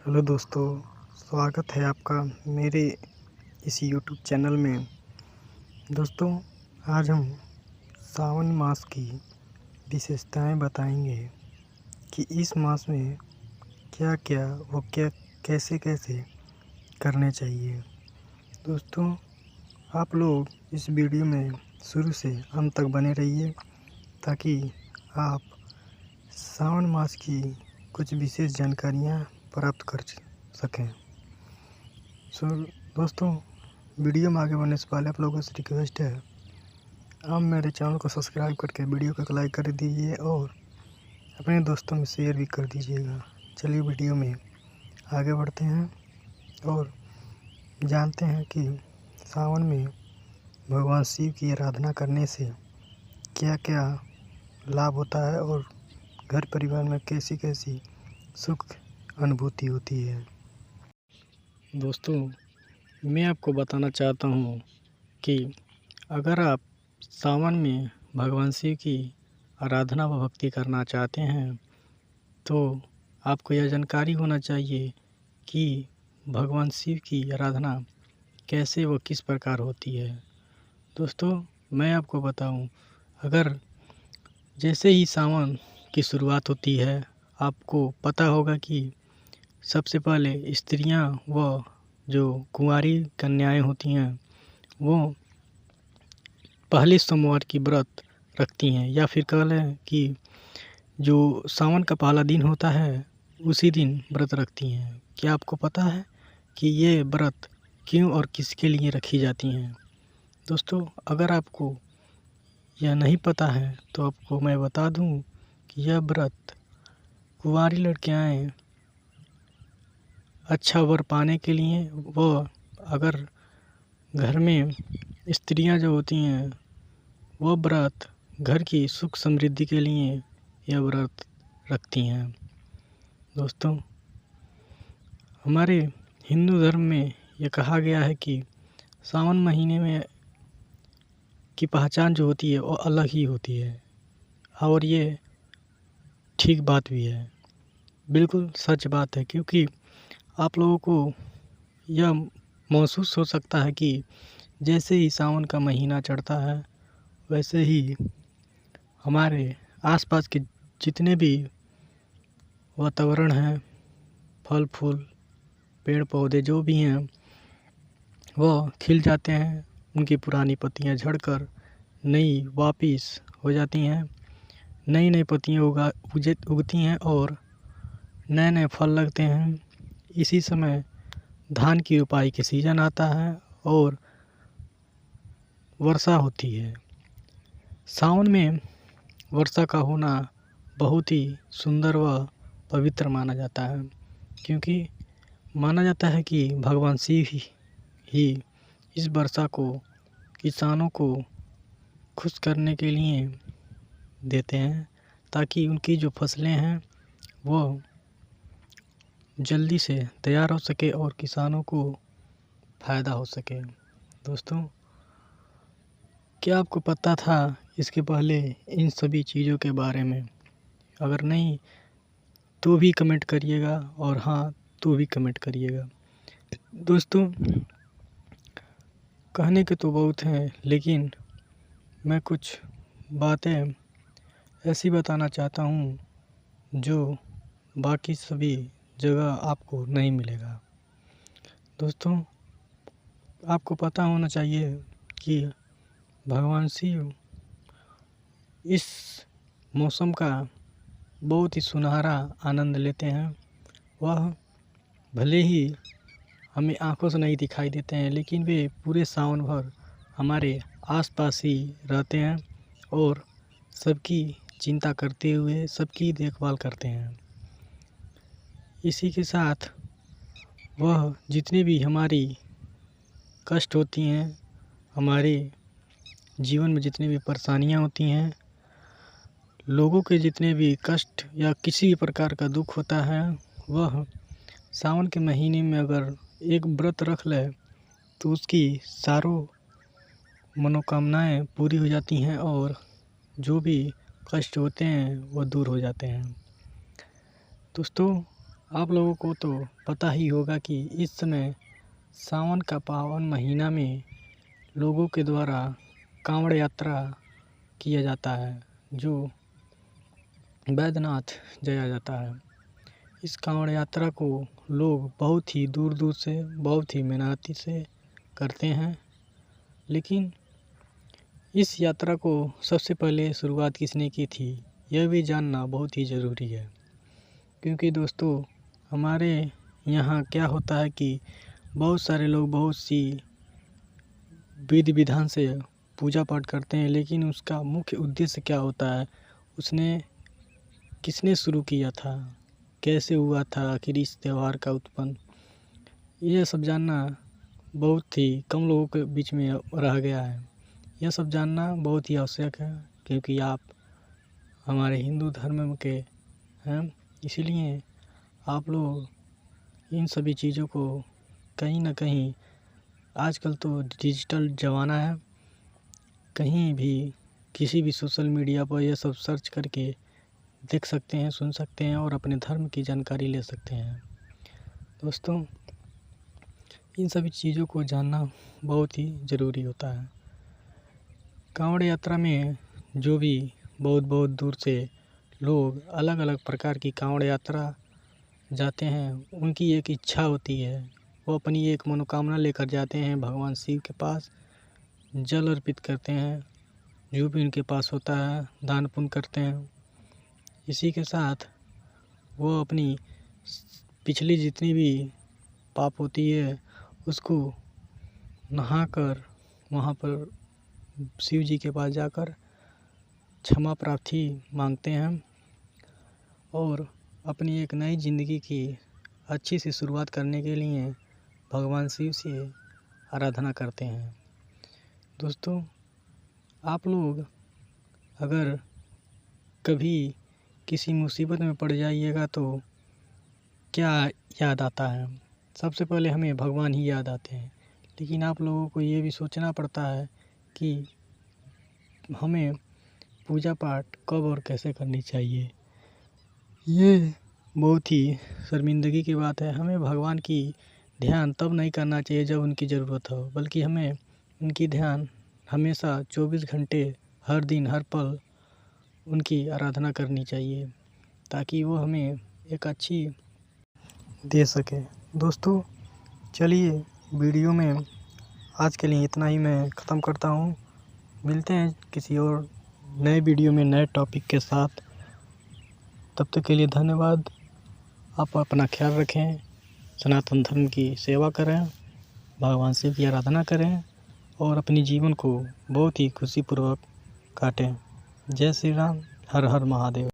Hello दोस्तों, स्वागत है आपका मेरे इस यूट्यूब चैनल में। दोस्तों, आज हम सावन मास की विशेषताएं बताएंगे कि इस मास में क्या क्या व क्या कैसे कैसे करने चाहिए। दोस्तों, आप लोग इस वीडियो में शुरू से अंत तक बने रहिए ताकि आप सावन मास की कुछ विशेष जानकारियाँ प्राप्त कर सकें। दोस्तों, वीडियो में आगे बढ़ने से पहले आप लोगों से रिक्वेस्ट है, आप मेरे चैनल को सब्सक्राइब करके वीडियो को लाइक कर दीजिए और अपने दोस्तों में शेयर भी कर दीजिएगा। चलिए वीडियो में आगे बढ़ते हैं और जानते हैं कि सावन में भगवान शिव की आराधना करने से क्या क्या लाभ होता है और घर परिवार में कैसी कैसी सुख अनुभूति होती है। दोस्तों, मैं आपको बताना चाहता हूँ कि अगर आप सावन में भगवान शिव की आराधना व भक्ति करना चाहते हैं तो आपको यह जानकारी होना चाहिए कि भगवान शिव की आराधना कैसे व किस प्रकार होती है। दोस्तों, मैं आपको बताऊं, अगर जैसे ही सावन की शुरुआत होती है, आपको पता होगा कि सबसे पहले स्त्रियां व जो कुंवारी कन्याएं होती हैं वो पहले सोमवार की व्रत रखती हैं, या फिर कह लें कि जो सावन का पहला दिन होता है उसी दिन व्रत रखती हैं। क्या आपको पता है कि ये व्रत क्यों और किसके लिए रखी जाती हैं? दोस्तों, अगर आपको यह नहीं पता है तो आपको मैं बता दूं कि यह व्रत कुंवारी लड़कियां अच्छा वर पाने के लिए व अगर घर में स्त्रियां जो होती हैं वो व्रत घर की सुख समृद्धि के लिए यह व्रत रखती हैं। दोस्तों, हमारे हिंदू धर्म में यह कहा गया है कि सावन महीने में की पहचान जो होती है वो अलग ही होती है और ये ठीक बात भी है, बिल्कुल सच बात है, क्योंकि आप लोगों को यह महसूस हो सकता है कि जैसे ही सावन का महीना चढ़ता है वैसे ही हमारे आसपास के जितने भी वातावरण हैं, फल फूल पेड़ पौधे जो भी हैं वह खिल जाते हैं। उनकी पुरानी पत्तियां झड़कर नई वापिस हो जाती हैं, नई नई पत्तियां उगती हैं और नए नए फल लगते हैं। इसी समय धान की रोपाई के सीज़न आता है और वर्षा होती है। सावन में वर्षा का होना बहुत ही सुंदर व पवित्र माना जाता है, क्योंकि माना जाता है कि भगवान शिव ही इस वर्षा को किसानों को खुश करने के लिए देते हैं ताकि उनकी जो फसलें हैं वो जल्दी से तैयार हो सके और किसानों को फ़ायदा हो सके। दोस्तों, क्या आपको पता था इसके पहले इन सभी चीज़ों के बारे में? अगर नहीं तो भी कमेंट करिएगा और हाँ तो भी कमेंट करिएगा। दोस्तों, कहने के तो बहुत हैं लेकिन मैं कुछ बातें ऐसी बताना चाहता हूँ जो बाकी सभी जगह आपको नहीं मिलेगा। दोस्तों, आपको पता होना चाहिए कि भगवान शिव इस मौसम का बहुत ही सुनहरा आनंद लेते हैं। वह भले ही हमें आंखों से नहीं दिखाई देते हैं लेकिन वे पूरे सावन भर हमारे आसपास ही रहते हैं और सबकी चिंता करते हुए सबकी देखभाल करते हैं। इसी के साथ वह जितने भी हमारी कष्ट होती हैं, हमारे जीवन में जितनी भी परेशानियां होती हैं, लोगों के जितने भी कष्ट या किसी भी प्रकार का दुख होता है, वह सावन के महीने में अगर एक व्रत रख ले तो उसकी सारों मनोकामनाएं पूरी हो जाती हैं और जो भी कष्ट होते हैं वो दूर हो जाते हैं। दोस्तों, आप लोगों को तो पता ही होगा कि इस समय सावन का पावन महीना में लोगों के द्वारा कांवड़ यात्रा किया जाता है, जो बैद्यनाथ जाया जाता है। इस कांवड़ यात्रा को लोग बहुत ही दूर दूर से, बहुत ही मेहनती से करते हैं। लेकिन इस यात्रा को सबसे पहले शुरुआत किसने की थी, यह भी जानना बहुत ही ज़रूरी है। क्योंकि दोस्तों, हमारे यहाँ क्या होता है कि बहुत सारे लोग बहुत सी विधि विधान से पूजा पाठ करते हैं, लेकिन उसका मुख्य उद्देश्य क्या होता है, किसने शुरू किया था, कैसे हुआ था, आखिर इस त्यौहार का उत्पन्न, यह सब जानना बहुत ही कम लोगों के बीच में रह गया है। यह सब जानना बहुत ही आवश्यक है, क्योंकि आप हमारे हिंदू धर्म के हैं। इसीलिए आप लोग इन सभी चीज़ों को कहीं ना कहीं, आजकल तो डिजिटल ज़माना है, कहीं भी किसी भी सोशल मीडिया पर यह सब सर्च करके देख सकते हैं, सुन सकते हैं और अपने धर्म की जानकारी ले सकते हैं। दोस्तों, इन सभी चीज़ों को जानना बहुत ही ज़रूरी होता है। कांवड़ यात्रा में जो भी बहुत बहुत दूर से लोग अलग अलग प्रकार की कांवड़ यात्रा जाते हैं, उनकी एक इच्छा होती है, वो अपनी एक मनोकामना लेकर जाते हैं भगवान शिव के पास, जल अर्पित करते हैं, जो भी उनके पास होता है दान पुण्य करते हैं। इसी के साथ वो अपनी पिछली जितनी भी पाप होती है उसको नहाकर वहाँ पर शिव जी के पास जाकर क्षमा प्रार्थी मांगते हैं और अपनी एक नई ज़िंदगी की अच्छी सी शुरुआत करने के लिए भगवान शिव से आराधना करते हैं। दोस्तों, आप लोग अगर कभी किसी मुसीबत में पड़ जाइएगा तो क्या याद आता है? सबसे पहले हमें भगवान ही याद आते हैं। लेकिन आप लोगों को ये भी सोचना पड़ता है कि हमें पूजा पाठ कब और कैसे करनी चाहिए। ये बहुत ही शर्मिंदगी की बात है। हमें भगवान की ध्यान तब नहीं करना चाहिए जब उनकी ज़रूरत हो, बल्कि हमें उनकी ध्यान हमेशा 24 घंटे हर दिन हर पल उनकी आराधना करनी चाहिए, ताकि वो हमें एक अच्छी दे सके। दोस्तों, चलिए वीडियो में आज के लिए इतना ही मैं ख़त्म करता हूँ। मिलते हैं किसी और नए वीडियो में नए टॉपिक के साथ। तब तक के लिए धन्यवाद। आप अपना ख्याल रखें, सनातन धर्म की सेवा करें, भगवान शिव की आराधना करें और अपने जीवन को बहुत ही खुशीपूर्वक काटें। जय श्री राम, हर हर महादेव।